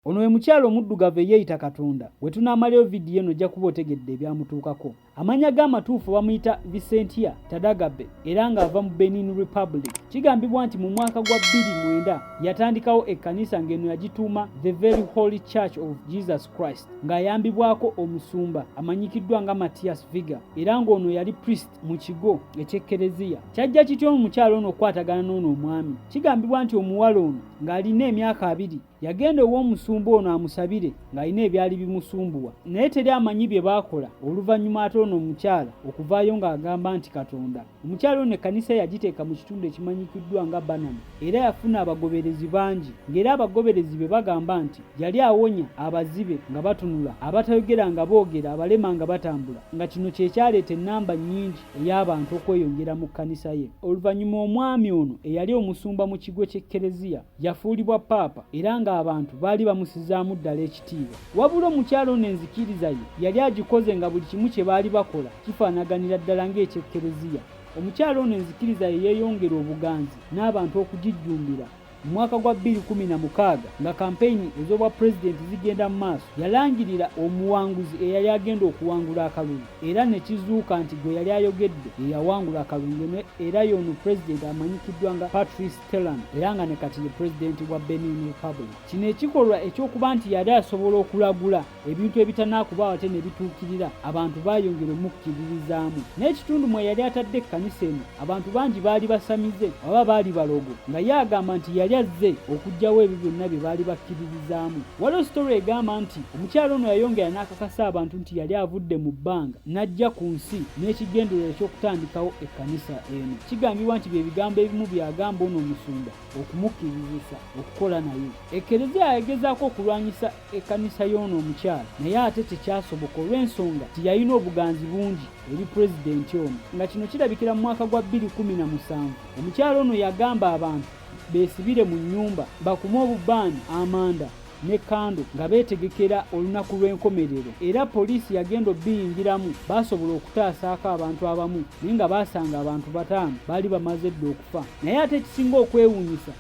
Ono we mukyala omuddugavu eyeyita Katonda. Bwe tunaamalirayo vidiyo eno ojja kuba otegedde ebyamutuukako. Amanya g'amatuufu bamuyita Vicentia Tadagabe era ng'ava mu Benin Republic. Kigambibwa nti mu mwaka gwa 2009 yatandikawo ekkanisa ng'eno yagituuma The Very Holy Church of Jesus Christ ng'ayambibwako omusumba amanyikiddwa nga Matthias Viga era ng'ono yali priest mu kigo eky'ekkereziya. Kyajja kityo omukyala ono okwatagana n'ono omwami. Kigambibwa nti omuwala ono ng'alina emyaka 2 yagenda ow'omusumba ono amusabire ng'alina ebyali bimusumbuwa naye teri amanyi bye baakola oluvannyuma ate ono omukyala okuvaayo ng'agamba nti Katonda. Omukyala ono ekkanisa yagiteeka mu kitundu ekimanyikiddwa nga Banana era yafuna abagoberezi bangi ng'era abagoberezi be bagamba nti yali awonya abazibe nga batunula, abatayogera nga boogera, abalema nga batambula, nga kino kye kyaleeta ennamba nnyingi ey'abantu okweyongera mu kkanisa ye. Oluvannyuma omwami ono eyali omusumba mu kigo ky'ekkereziya yafuulibwa paapa era ng'abantu baali bamusizaamu ddala ekitiibwa. Wabula omukyala ono enzikiriza ye yali agikoze nga buli kimu kye baali bakola kifaanaganira ddala ng'ekyekkereziya. Omukyala ono enzikiriza ye yeeyongera obuganzi n'abantu okugijjumbira. Mu mwaka gwa 2016 nga kampeyini ez'obwa pulezidenti zigenda mu maaso yalangirira omuwanguzi eyali agenda okuwangula akalulu era ne kizuuka nti gwe yali ayogedde ye yawangula akalulu era y'ono pulezidenti amanyikiddwa nga Patrice Talon era nga ne kati ye pulezidenti wa Benin Republic. Kino ekikolwa ekyokuba nti yali asobola okulagula ebintu ebitanaakubaawo ate ne bituukirira abantu baayongera omukkiririzaamu. N'ekitundu mwe yali atadde ekkanisa eno abantu bangi baali basamize oba baali balogo nga ye agamba nti yali azze okugyawo ebyo byonna bye baali bakkiririzaamu. Waliwo sitole egamba nti omukyala ono yayongera n'akakasa abantu nti yali avudde mu bbanga n'ajja ku nsi n'ekigendererwa eky'okutandikawo ekkanisa eno. Kigambibwa nti bye bigambo ebimu byagamba ono omusumba okumukkirizisa okukola naye. Ekkereziya yagezaako okulwanyisa ekkanisa y'ono omukyala naye ate tekyasoboka olw'ensonga nti yalina obuganzi bungi eri pulezidenti ono. Nga kino kirabikira mu mwaka gwa 2017 omukyala ono yagamba abantu beesibire mu nnyumba bakume obubaani amanda ne kando nga beetegekera olunaku lw'enkomerero era poliisi yagenda obbiyingiramu basobola okutaasaako abantu abamu naye nga baasanga abantu 5 baali bamaze dda okufa. Naye ate ekisinga okwewuunyisa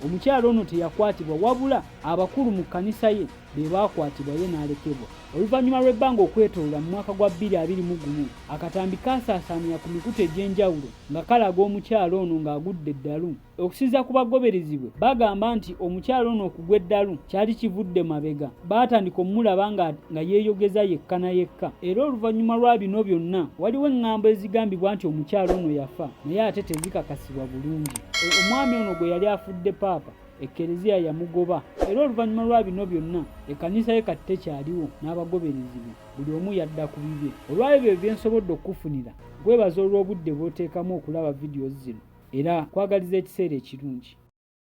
omukyala ono teyakwatibwa wabula abakulu mu kkanisa ye be baakwatibwa ye n'alekebwa. Oluvannyuma lw'ebbanga okwetoolola mu mwaka gwa 2021 akatambi kaasaasaanira ku mikutu egy'enjawulo nga kalaga omukyala ono ng'agudde eddalu. Okusinziira ku bagoberezi bwe bagamba nti omukyala ono okugwa eddalu kyali kivudde mabega, baatandika omulaba nga yeeyogeza yekka na yekka era oluvannyuma lwa bino byonna waliwo eŋŋambo ezigambibwa nti omukyala ono yafa naye ate tezikakasibwa bulungi. Omwami ono gwe yali afudde paapa ekkereziya yamugoba era oluvannyuma lwa bino byonna ekkanisa ye kati tekyaliwo n'abagoberezi be buli omu yadda ku bibye. Olw'ebyo byensobodde okufunira gwebaza olw'obudde bw'oteekamu okulaba vidiyo zino era kwagaliza ekiseera ekirungi.